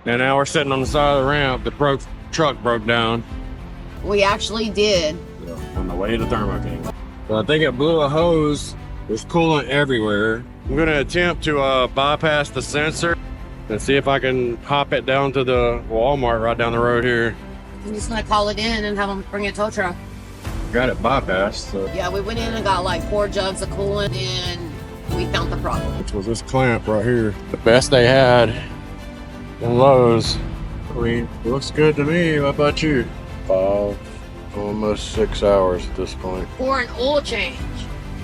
And now we're sitting on the side of the ramp. The truck broke down. We actually did. On the way to Thermo King. I think it blew a hose. There's coolant everywhere. I'm gonna attempt to bypass the sensor and see if I can hop it down to the Walmart right down the road here. I'm just gonna call it in and have them bring a tow truck. Got it bypassed. So. Yeah, we went in and got like 4 jugs of coolant and we found the problem. Which was this clamp right here. The best they had in Lowe's. I mean, looks good to me. How about you? 5, almost 6 hours at this point. For an oil change.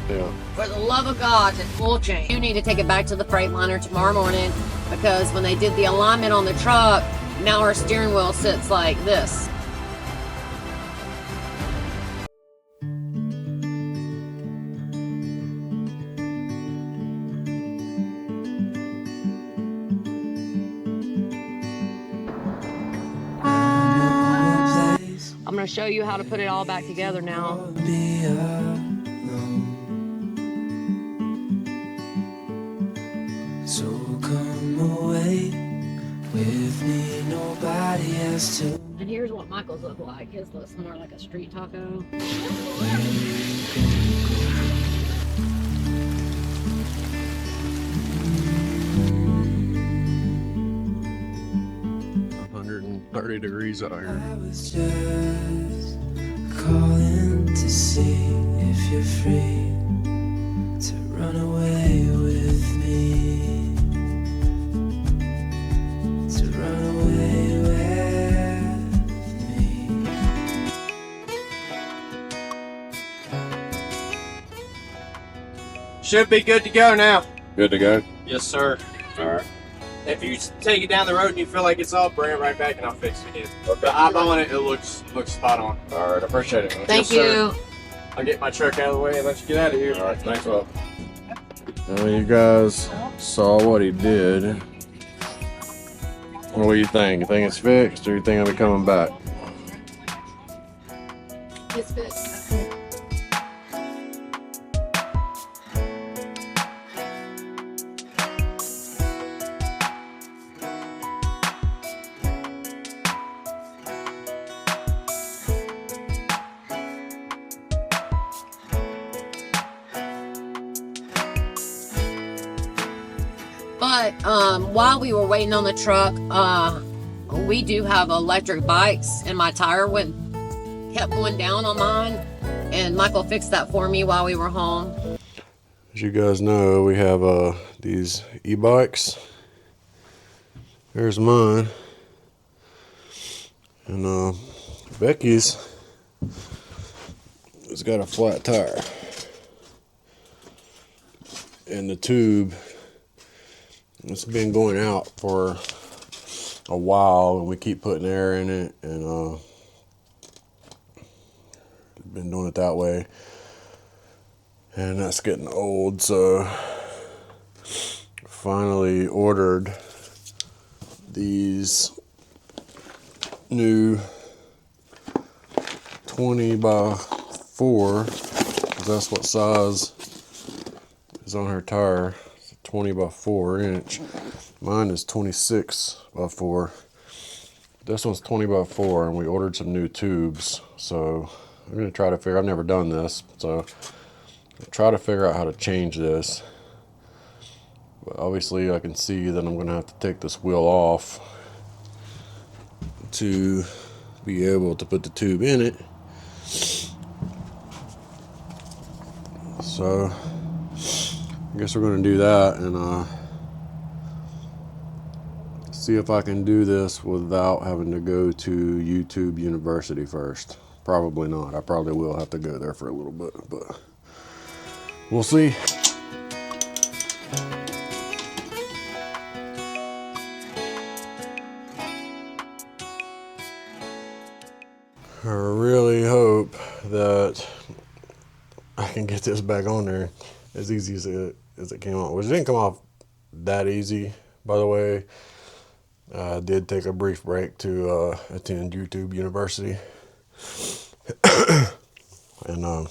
Yeah. For the love of God, an oil change. You need to take it back to the Freightliner tomorrow morning because when they did the alignment on the truck, now our steering wheel sits like this. I'm going to show you how to put it all back together now. So come away with me, nobody has to. And here's what Michael's look like. His looks more like a street taco. $130 out here. I was just calling to see if you're free to run away with me, to run away with me. Should be good to go now. Good to go? Yes, sir. All right. If you take it down the road and you feel like it's off, bring it right back and I'll fix it again. Okay. But eyeballing it, it looks spot on. All right, I appreciate it. Man. Thank Yes, sir. you. I'll get my truck out of the way and let you get out of here. All right, thanks a lot. Well, you guys saw what he did. What do you think? You think it's fixed, or you think I'll be coming back? It's fixed. But while we were waiting on the truck, we do have electric bikes, and my tire kept going down on mine, and Michael fixed that for me while we were home. As you guys know, we have these e-bikes. There's mine, and Becky's has got a flat tire, and the tube. It's been going out for a while, and we keep putting air in it, and been doing it that way, and that's getting old. So finally ordered these new 20 by 4, because that's what size is on her tire. 20 by 4 inch. Mine is 26 by 4. This one's 20 by 4, and we ordered some new tubes. So I'm gonna try to figure. I've never done this, so I'll try to figure out how to change this. But obviously, I can see that I'm gonna have to take this wheel off to be able to put the tube in it. So I guess we're going to do that and see if I can do this without having to go to YouTube University first. Probably not. I probably will have to go there for a little bit, but we'll see. I really hope that I can get this back on there as easy as it came off. Which didn't come off that easy, by the way. I did take a brief break to attend YouTube University. And I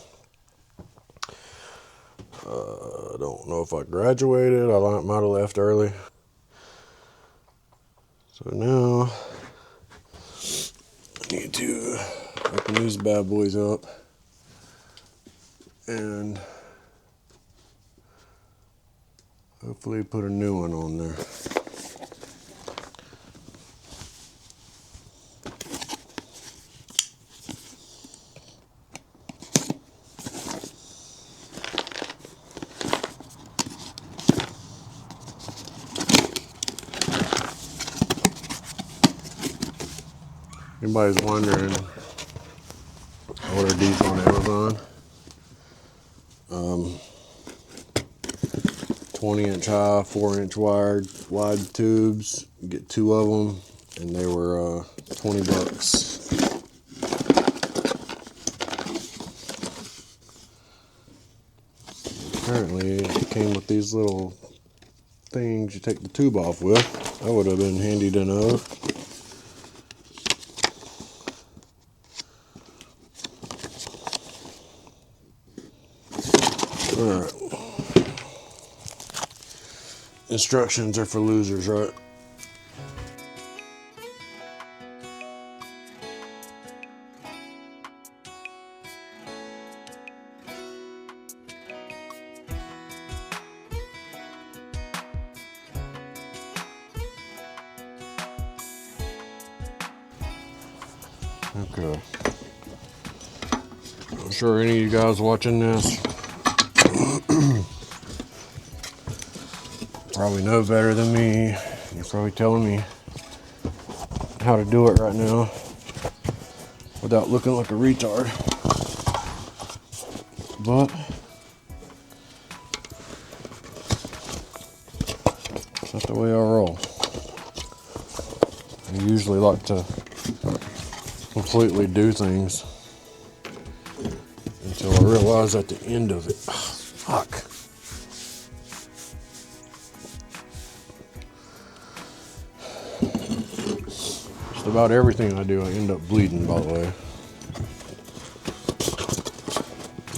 don't know if I graduated. I might have left early. So now I need to open these bad boys up and hopefully put a new one on there. Anybody's wondering, I ordered these on Amazon. 20-inch high, 4-inch wide tubes. You get 2 of them, and they were $20. Apparently, it came with these little things you take the tube off with. That would have been handy to know. Alright. Instructions are for losers, right? Okay. I'm sure any of you guys watching this probably know better than me. You're probably telling me how to do it right now without looking like a retard. But that's the way I roll. I usually like to completely do things until I realize at the end of it, fuck. Just about everything I do, I end up bleeding, by the way.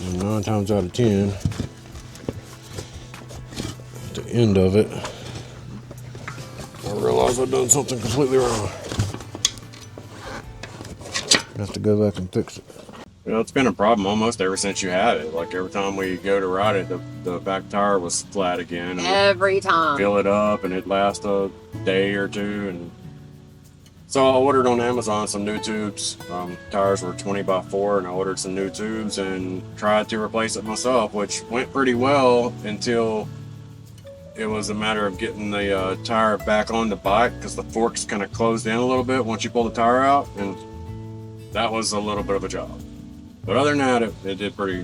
And 9 times out of 10, at the end of it, I realize I've done something completely wrong. I have to go back and fix it. Well, it's been a problem almost ever since you had it. Like every time we go to ride it, the back tire was flat again. Every time. Fill it up and it lasts a day or two. And so I ordered on Amazon some new tubes. Tires were 20x4 and I ordered some new tubes and tried to replace it myself, which went pretty well until it was a matter of getting the tire back on the bike because the forks kind of closed in a little bit once you pull the tire out, and that was a little bit of a job. But other than that, it did pretty.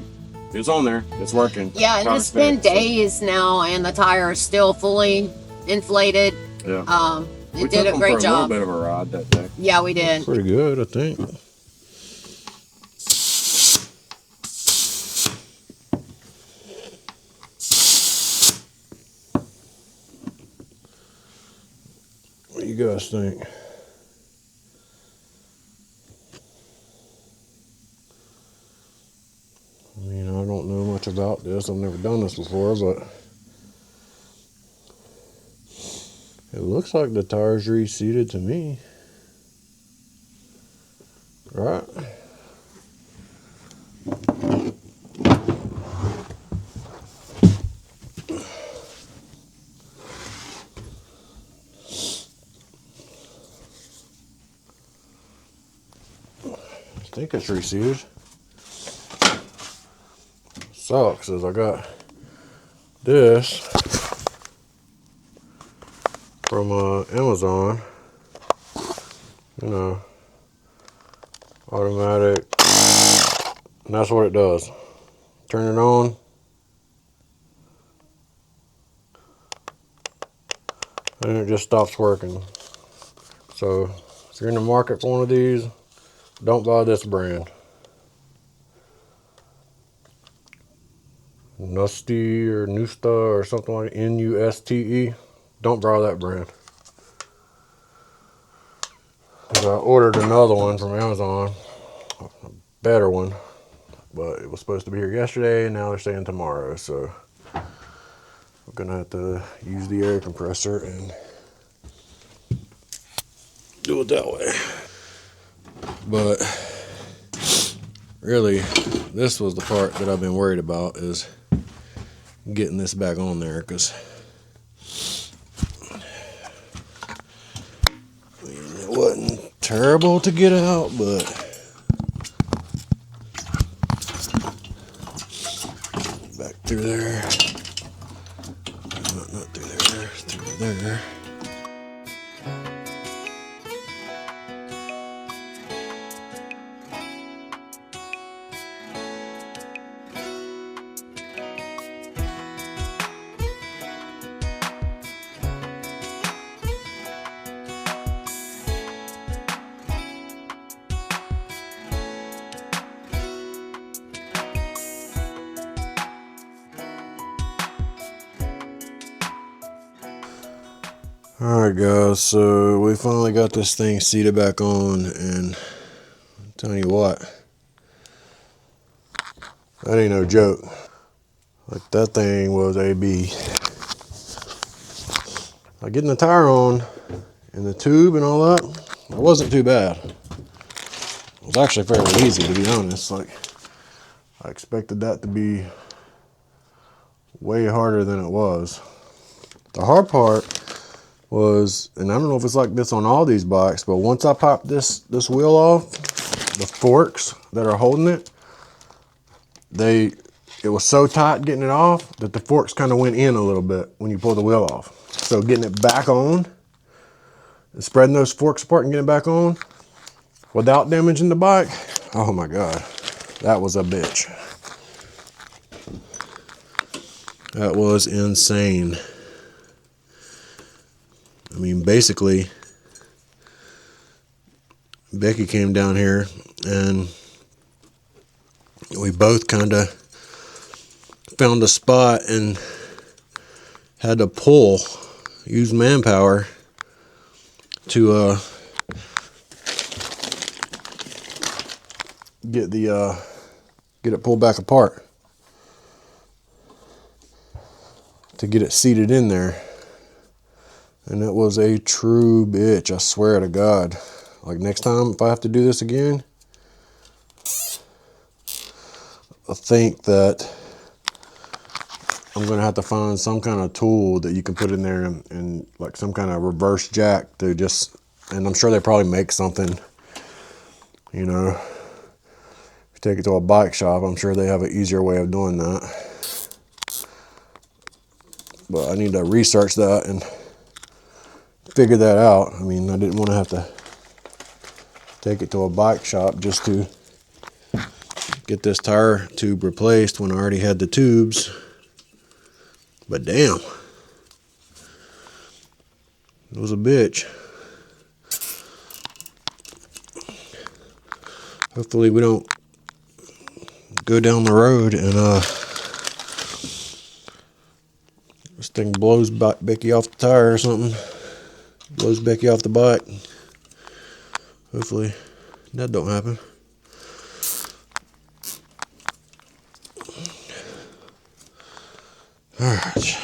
It was on there. It's working. Yeah, and it's been days now, and the tire is still fully inflated. Yeah. It did a great job. We took them for a little bit of a ride that day. Yeah, we did. Pretty good, I think. What do you guys think? I mean, I don't know much about this. I've never done this before, but it looks like the tire's reseated to me. Right? I think it's reseated. Sucks is I got this from Amazon, you know, automatic, and that's what it does. Turn it on, and it just stops working. So if you're in the market for one of these, don't buy this brand. Nusty or Nusta or something like Nuste. Don't borrow that brand. I ordered another one from Amazon, a better one, but it was supposed to be here yesterday and now they're saying tomorrow, so I'm gonna have to use the air compressor and do it that way. But really, this was the part that I've been worried about, is getting this back on there, because it wasn't terrible to get out, but back through there. Not through there, through there. Alright guys, so we finally got this thing seated back on, and I'm telling you what, that ain't no joke. Like, that thing was a beast. Like, getting the tire on and the tube and all that, it wasn't too bad. It was actually fairly easy, to be honest. Like, I expected that to be way harder than it was. The hard part was, and I don't know if it's like this on all these bikes, but once I popped this wheel off, the forks that are holding it, it was so tight getting it off that the forks kind of went in a little bit when you pull the wheel off. So getting it back on, and spreading those forks apart and getting it back on without damaging the bike, oh my God, that was a bitch. That was insane. I mean, basically, Becky came down here and we both kind of found a spot and had to use manpower to get it pulled back apart, to get it seated in there. And it was a true bitch, I swear to God. Like, next time, if I have to do this again, I think that I'm going to have to find some kind of tool that you can put in there and like some kind of reverse jack to just, and I'm sure they probably make something, you know. If you take it to a bike shop, I'm sure they have an easier way of doing that. But I need to research that and figure that out. I mean, I didn't want to have to take it to a bike shop just to get this tire tube replaced when I already had the tubes. But damn, it was a bitch. Hopefully we don't go down the road and this thing blows Becky off the tire or something. Blows Becky off the bike. Hopefully that don't happen. Alright.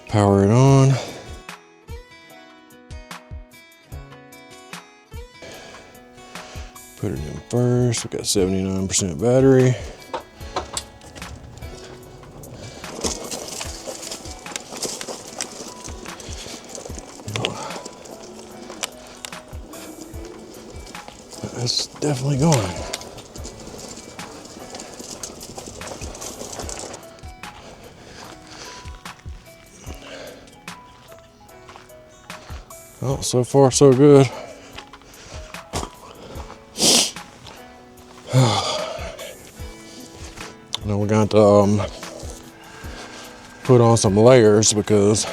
Power it on. Put it in first. We got 79% battery. It's definitely going. Well, so far so good. Now we're going to put on some layers because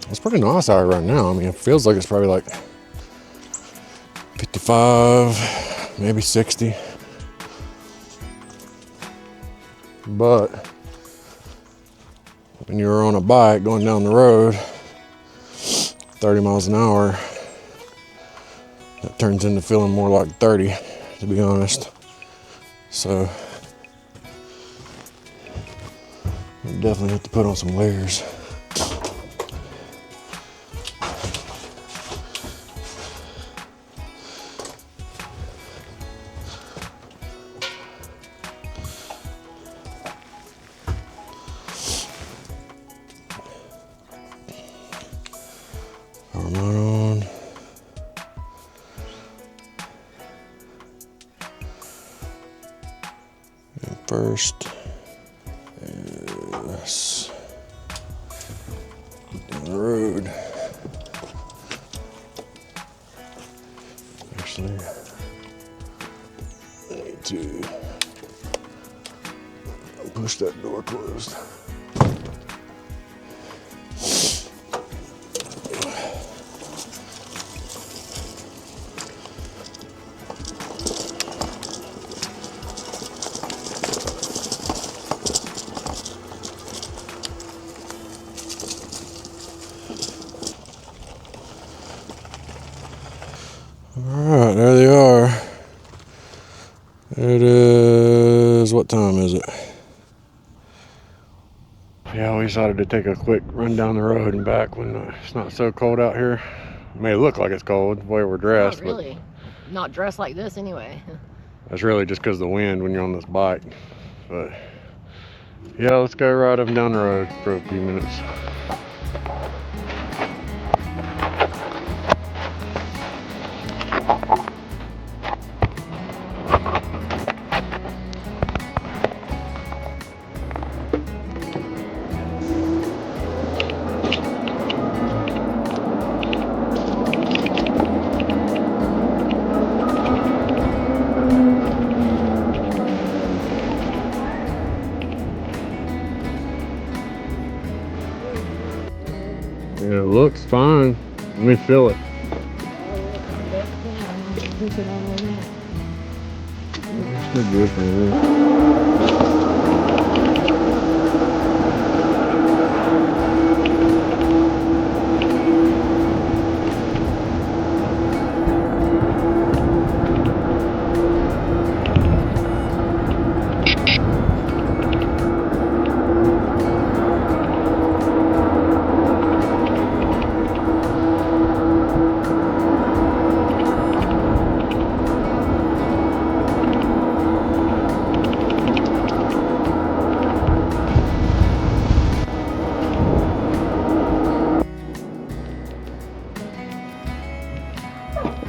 it's pretty nice out right now. I mean, it feels like it's probably like 55, maybe 60. But when you're on a bike going down the road 30 miles an hour, that turns into feeling more like 30, to be honest. So you definitely have to put on some layers. Arm on. And first, yes, down the road. Actually, I need to push that door closed. Alright, there they are. It is, what time is it? Yeah, we decided to take a quick run down the road and back when it's not so cold out here. It may look like it's cold the way we're dressed. Not really. Not dressed like this anyway. That's really just because of the wind when you're on this bike. But yeah, let's go ride up and down the road for a few minutes. Yeah, it looks fine. Let me feel it. It's good for me.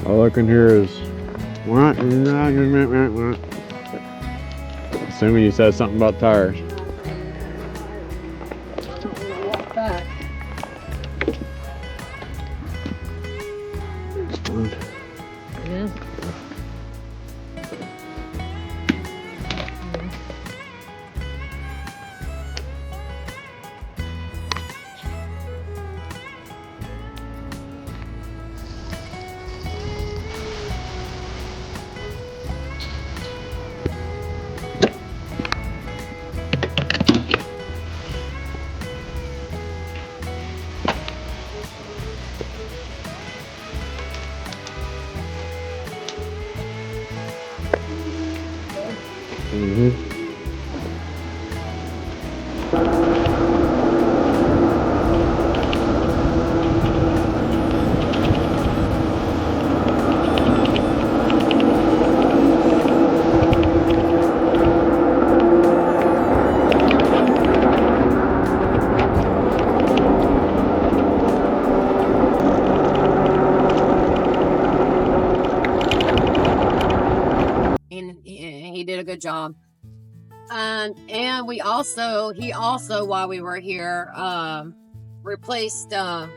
All I can hear is assuming you said something about tires. Walk back. It's fine. Yeah. Mm-hmm. And he did a good job. And he also while we were here replaced the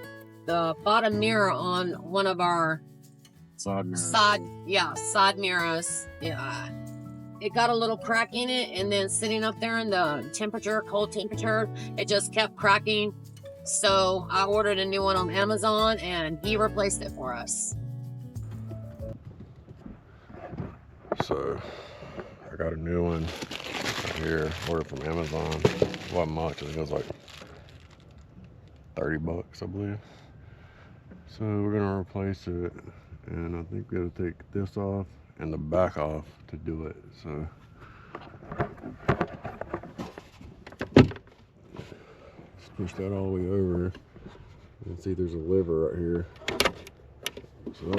bottom mirror on one of our Side mirror. side mirrors. Yeah, it got a little crack in it, and then sitting up there in the cold temperature, it just kept cracking. So I ordered a new one on Amazon, and he replaced it for us. So I got a new one right here, ordered from Amazon. It wasn't much, I think it was like $30, I believe. So we're gonna replace it, and I think we gotta take this off and the back off to do it. So let's push that all the way over and see there's a lever right here. So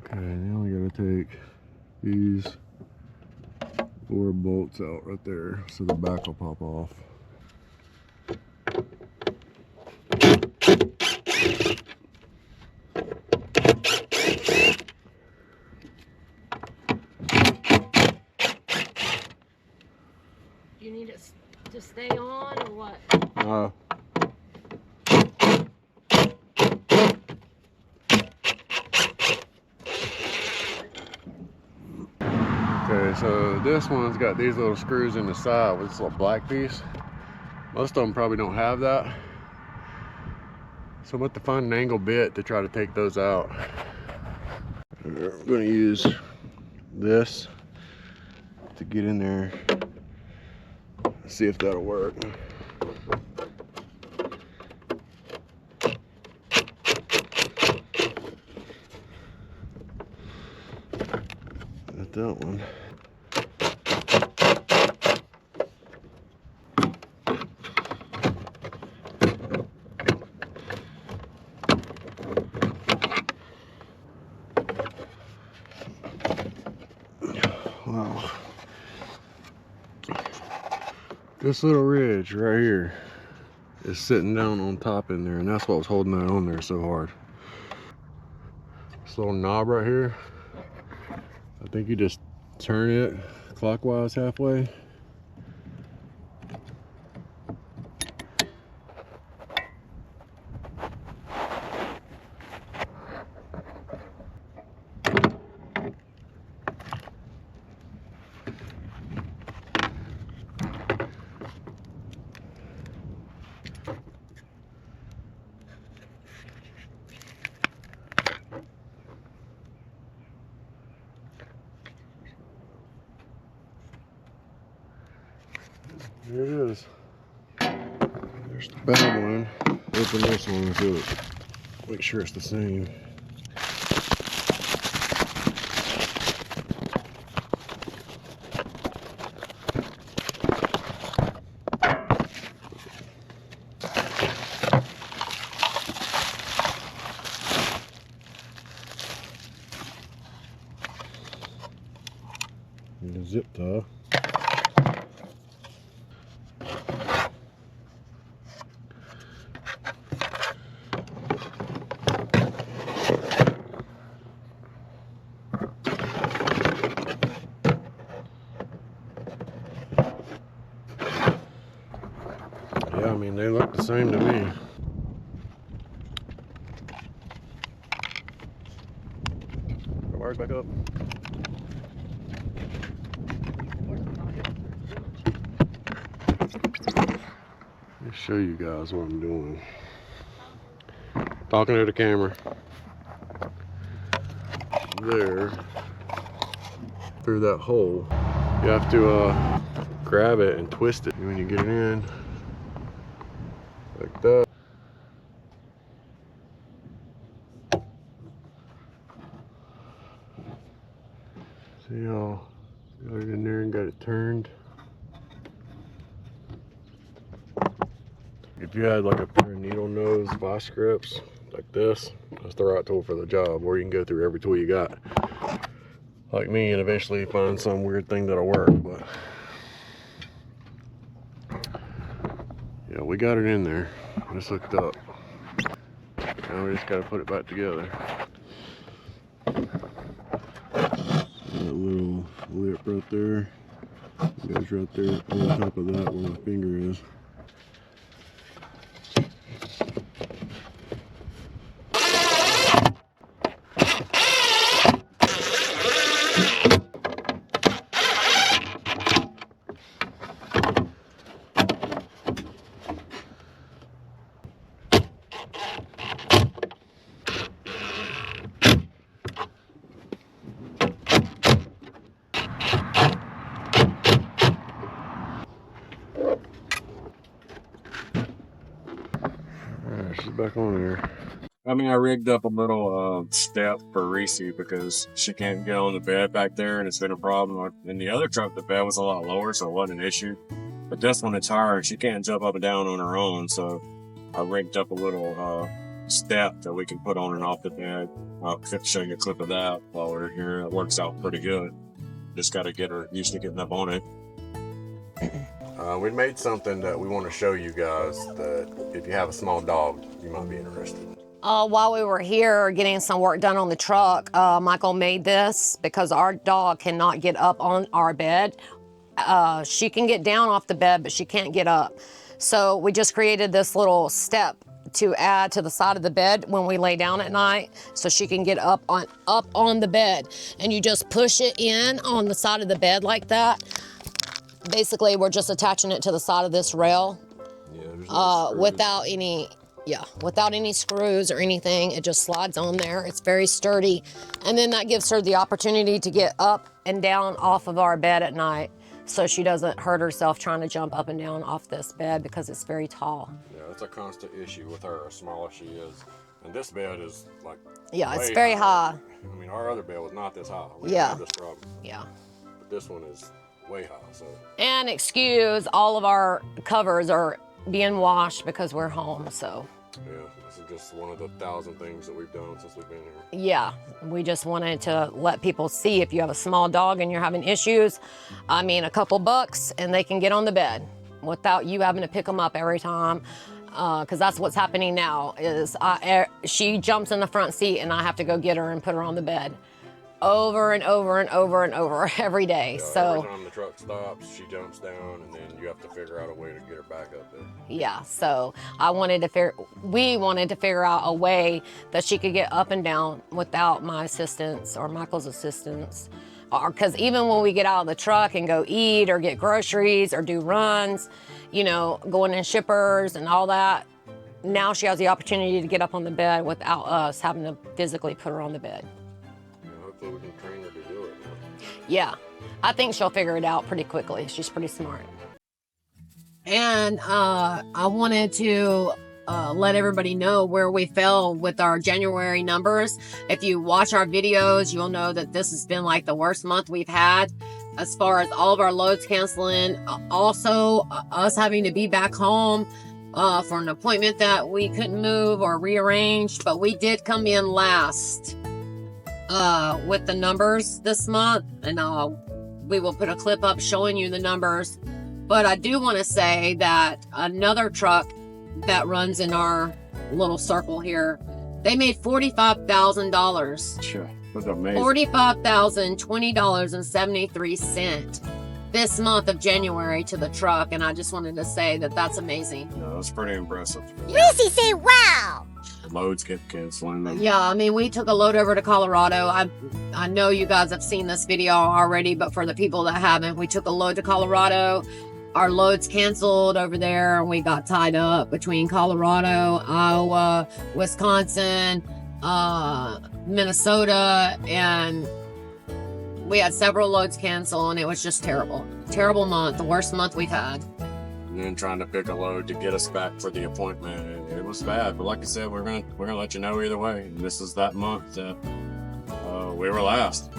okay, now we gotta take these 4 bolts out right there so the back will pop off. Do you need it to stay on or what? Okay, so this one's got these little screws in the side with this little black piece. Most of them probably don't have that. So I'm about to find an angle bit to try to take those out. We're going to use this to get in there, see if that'll work. Not that one. Wow. This little ridge right here is sitting down on top in there, and that's what was holding that on there so hard. This little knob right here, I think you just turn it clockwise halfway. There it is. There's the bad one. Open this one so make sure it's the same. And the zip tie. Yeah, I mean, they look the same to me. The wires back up. Let me show you guys what I'm doing. Talking to the camera. There, through that hole, you have to grab it and twist it. And when you get it in, like that. See how got it in there and got it turned. If you had like a pair of needle nose vice grips like this, that's the right tool for the job, or you can go through every tool you got like me and eventually find some weird thing that'll work. But yeah, we got it in there. It's hooked up. Now we just gotta put it back together. That little lip right there goes right there on top of that where my finger is. Alright, she's back on here. I mean, I rigged up a little step for Reesy because she can't get on the bed back there, and it's been a problem. In the other truck, the bed was a lot lower, so it wasn't an issue. But this one, it's hard. She can't jump up and down on her own, so I rigged up a little step that we can put on and off the bed. I'll show you a clip of that while we're here. It works out pretty good. Just got to get her used to getting up on it. We made something that we want to show you guys that if you have a small dog, you might be interested. While we were here getting some work done on the truck, Michael made this because our dog cannot get up on our bed. She can get down off the bed, but she can't get up. So we just created this little step to add to the side of the bed when we lay down at night, so she can get up on the bed. And you just push it in on the side of the bed like that. Basically, we're just attaching it to the side of this rail without any screws or anything. It just slides on there. It's very sturdy. And then that gives her the opportunity to get up and down off of our bed at night, so she doesn't hurt herself trying to jump up and down off this bed because it's very tall. Yeah, it's a constant issue with her, as small as she is. And this bed is like it's very high. I mean, our other bed was not this high. We Yeah. didn't have this problem. Yeah. But this one is way high, so. And excuse, all of our covers are being washed because we're home, so. Yeah, this is just one of the 1,000 things that we've done since we've been here. Yeah, we just wanted to let people see if you have a small dog and you're having issues, I mean, a couple bucks and they can get on the bed without you having to pick them up every time. Because that's what's happening now is she jumps in the front seat and I have to go get her and put her on the bed over and over and over and over every day. Yeah, so every time the truck stops, she jumps down, and then you have to figure out a way to get her back up there. yeah, so we wanted to figure out a way that she could get up and down without my assistance or Michael's assistance. Because even when we get out of the truck and go eat or get groceries or do runs, you know, going in shippers and all that, now she has the opportunity to get up on the bed without us having to physically put her on the bed. Hopefully we can train her to do it. Yeah, I think she'll figure it out pretty quickly. She's pretty smart. And I wanted to let everybody know where we fell with our January numbers. If you watch our videos, you'll know that this has been like the worst month we've had as far as all of our loads canceling. Also, us having to be back home for an appointment that we couldn't move or rearrange, but we did come in last with the numbers this month, and we will put a clip up showing you the numbers. But I do want to say that another truck that runs in our little circle here, they made $45,000. Sure, that's amazing. $45,020.73 this month of January to the truck, and I just wanted to say that that's amazing. No, that's pretty impressive. Reesy say wow! Loads kept canceling. Yeah, I mean, we took a load over to Colorado. I know you guys have seen this video already, but for the people that haven't, we took a load to Colorado. Our loads canceled over there, and we got tied up between Colorado, Iowa, Wisconsin, Minnesota, and we had several loads cancel, and it was just terrible. Terrible month, the worst month we've had. And then trying to pick a load to get us back for the appointment, it was bad. But like I said, we're gonna let you know either way. And this is that month that we were last.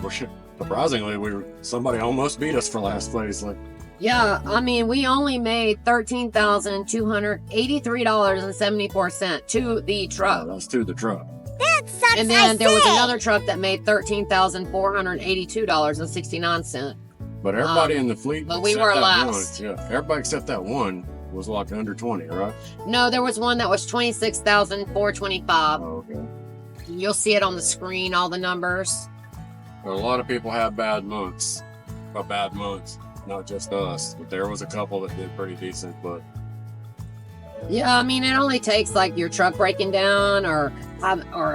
Surprisingly, somebody almost beat us for last place. Like, yeah, I mean, we only made $13,283.74 to the truck. that's to the truck. That sucks, And then there was say. another truck that made $13,482.69. But everybody in the fleet, but we except were that last. one, yeah, everybody except that one was like under 20, right? No, there was one that was $26,425. Oh, okay. You'll see it on the screen, all the numbers. Well, a lot of people have bad months, not just us. But there was a couple that did pretty decent. But Yeah, I mean, it only takes like your truck breaking down or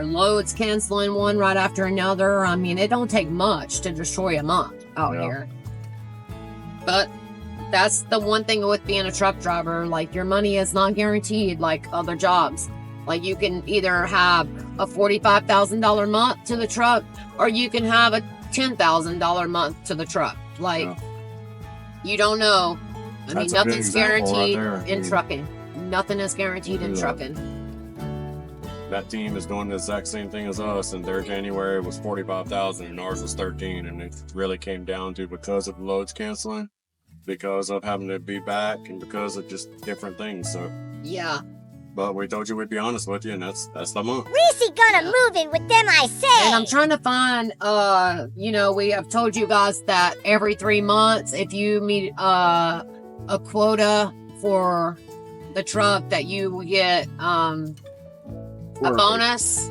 loads canceling one right after another. I mean, it don't take much to destroy a month out Yeah. here. But that's the one thing with being a truck driver. Like, your money is not guaranteed like other jobs. Like, you can either have a $45,000 month to the truck, or you can have a $10,000 month to the truck. Like, Yeah. you don't know. I mean, That's a good nothing's example right guaranteed there. in trucking. Nothing is guaranteed in Yeah. trucking. that team is doing the exact same thing as us, and their January was 45,000 and ours was 13, and it really came down to because of loads canceling, because of having to be back, and because of just different things. So Yeah. but we told you we'd be honest with you, and that's the month. Reesy gonna move in with them, I say. And I'm trying to find, we have told you guys that every 3 months, if you meet a quota for the truck, that you will get a bonus.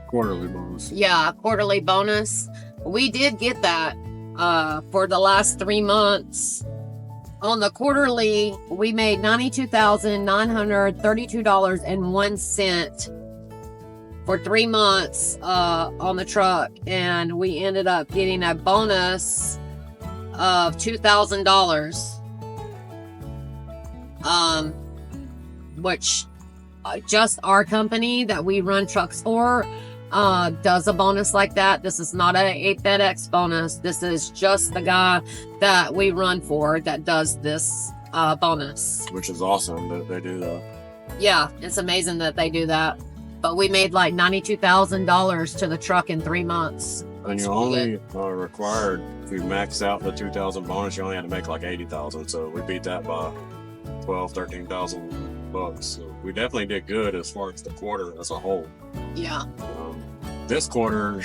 Quarterly bonus. Yeah, a quarterly bonus. We did get that for the last 3 months. On the quarterly, we made $92,932.01 for 3 months on the truck, and we ended up getting a bonus of $2,000, which just our company that we run trucks for does a bonus like that. This is not a FedEx bonus. This is just the guy that we run for that does this bonus. Which is awesome that they do that. Yeah, it's amazing that they do that. But we made like $92,000 to the truck in 3 months. And you only are required, if you max out the 2,000 bonus, you only had to make like 80,000. So we beat that by 12, 13,000 bucks. So we definitely did good as far as the quarter as a whole. Yeah. This quarter,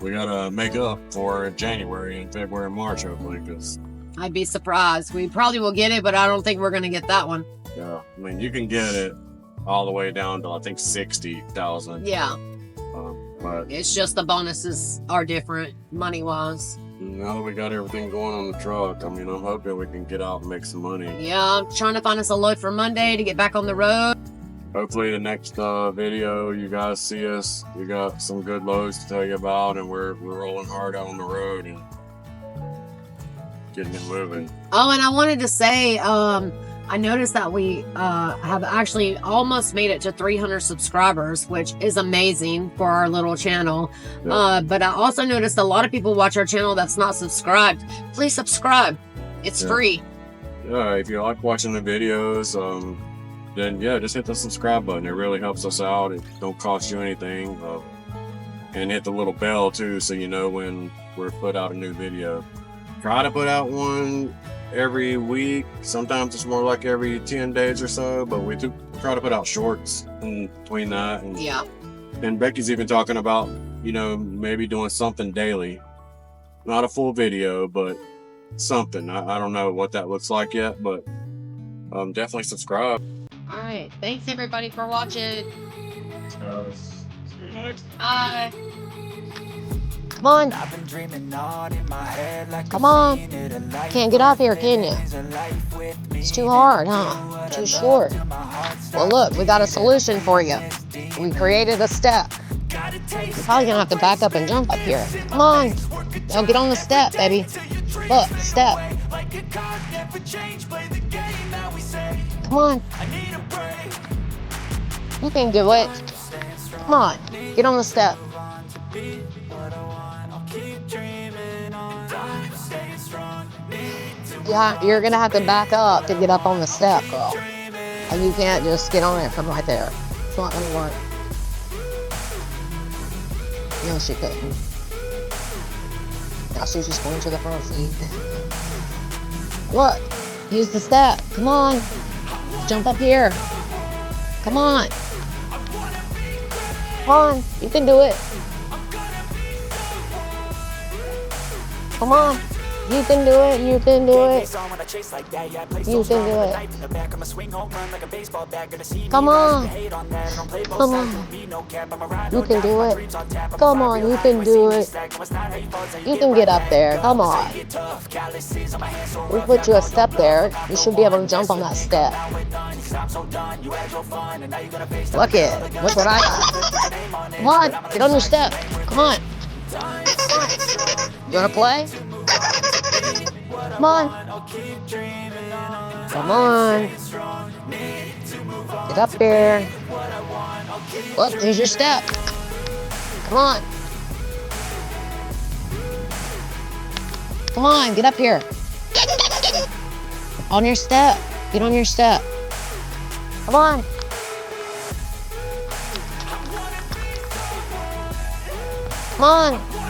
we gotta make up for January and February and March, hopefully, because I'd be surprised. We probably will get it, but I don't think we're going to get that one. yeah, I mean, you can get it all the way down to I think 60,000. Yeah. But It's just the bonuses are different money-wise. now that we got everything going on the truck, I mean, I'm hoping we can get out and make some money. Yeah, I'm trying to find us a load for Monday to get back on the road. Hopefully the next video you guys see us, we got some good loads to tell you about, and we're rolling hard out on the road and getting it moving. Oh, and I wanted to say, I noticed that we have actually almost made it to 300 subscribers, which is amazing for our little channel. Yeah. But I also noticed a lot of people watch our channel that's not subscribed. Please subscribe. It's free. Yeah, if you like watching the videos, then yeah, just hit the subscribe button. It really helps us out. It don't cost you anything. And hit the little bell too, so you know when we're put out a new video. Try to put out one every week. Sometimes it's more like every 10 days or so, but we do try to put out shorts in between that. And, Yeah. and Becky's even talking about, maybe doing something daily. Not a full video, but something. I don't know what that looks like yet, but definitely subscribe. All right. Thanks, everybody, for watching. Bye. Come on. Come on. Can't get off here, can you? It's too hard, huh? Too short. Well, look, we got a solution for you. We created a step. You're probably gonna have to back up and jump up here. Come on. Now get on the step, baby. Look, step. Come on. You can do it. Come on. Get on the step. Yeah, you're gonna have to back up to get up on the step, girl. And you can't just get on it from right there. It's not gonna work. No, she couldn't. Now she's just going to the front seat. Look, use the step. Come on. Jump up here. Come on. Come on, you can do it. Come on. You can do it, you can do it. You can do it. Come on. Come on. You can do it. Come on, you can do it. You can get up there. Come on. We put you a step there. You should be able to jump on that step. Look it. Look what I got. Come on, get on your step. Come on. You wanna play? Come on. Come on. Get up there. Look, there's your step. Come on. Come on, get up here. On your step. Get on your step. Come on. Come on.